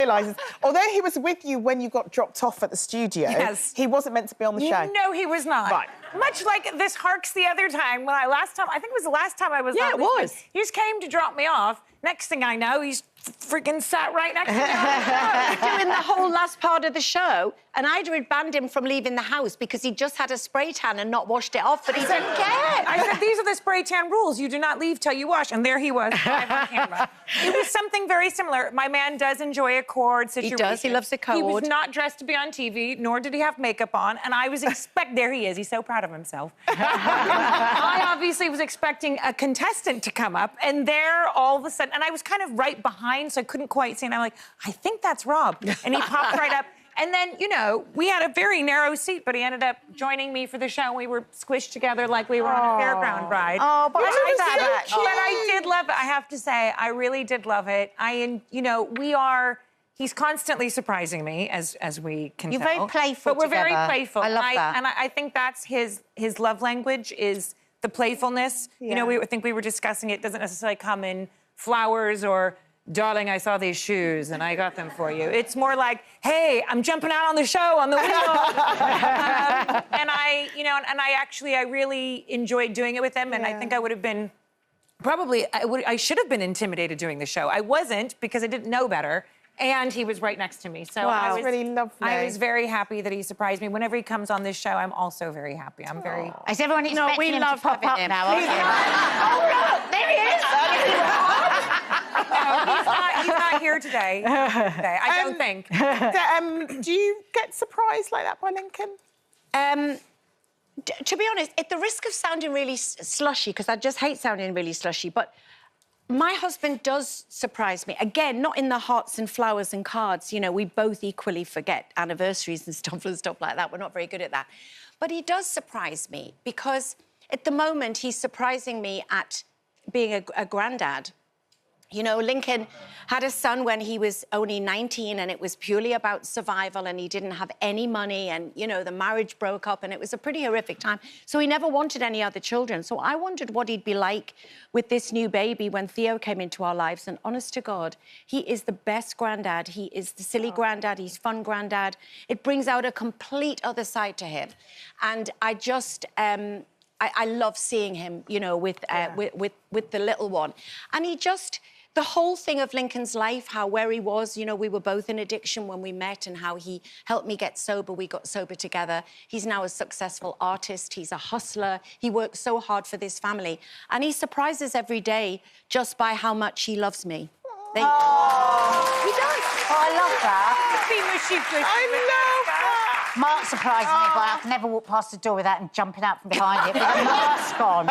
realises, although he was with you when you got dropped off at the studio, he wasn't meant to be on the show. No, he was not. Right. Much like this harks the other time when I think it was the last time I was on. Yeah, it was. He just came to drop me off. Next thing I know, he's freaking sat right next to me on the show. Doing the whole last part of the show, and Ayda had banned him from leaving the house because he just had a spray tan and not washed it off, but he didn't care. I said, these are the spray tan rules. You do not leave till you wash. And there he was, live on camera. It was something very similar. My man does enjoy a cord situation. He does. He loves a cord. He was not dressed to be on TV, nor did he have makeup on. And I was there he is. He's so proud of himself. I obviously was expecting a contestant to come up, and there all of a sudden, and I was kind of right behind, so I couldn't quite see, and I'm like, I think that's Rob. And he popped right up. And then, you know, we had a very narrow seat, but he ended up joining me for the show. We were squished together like we were on a fairground ride. Oh, but I did love it. I have to say, I really did love it. You know, he's constantly surprising me, as we can You're tell. very playful But we're very together. playful. I love that. And I think that's his love language, is the playfulness. Yeah. You know, I think we were discussing it doesn't necessarily come in flowers or, darling, I saw these shoes and I got them for you. It's more like, hey, I'm jumping out on the show on the wheel. And I really enjoyed doing it with him. And I think I would have been, I should have been intimidated doing the show. I wasn't, because I didn't know better. And he was right next to me. So wow, that's really lovely. I was very happy that he surprised me. Whenever he comes on this show, I'm also very happy. I'm very... Is everyone expecting him to pop up now, aren't you? Oh, look, there he is. No, he's not here today. I don't think. Do you get surprised like that by Lincoln? To be honest, at the risk of sounding really slushy, because I just hate sounding really slushy, but my husband does surprise me. Again, not in the hearts and flowers and cards. You know, we both equally forget anniversaries and stuff like that. We're not very good at that. But he does surprise me, because at the moment he's surprising me at being a granddad. You know, Lincoln had a son when he was only 19, and it was purely about survival, and he didn't have any money, and, you know, the marriage broke up, and it was a pretty horrific time. So he never wanted any other children. So I wondered what he'd be like with this new baby when Theo came into our lives. And honest to God, he is the best granddad. He is the silly granddad. He's fun granddad. It brings out a complete other side to him. And I just... I love seeing him, you know, with the little one. And he just... The whole thing of Lincoln's life, where he was, you know, we were both in addiction when we met, and how he helped me get sober. We got sober together. He's now a successful artist. He's a hustler. He works so hard for this family. And he surprises every day just by how much he loves me. He does. Oh, I love that. Be mushy-gushy. I love that. Mark surprised me, but I could never walk past the door without him jumping out from behind it with a mask on.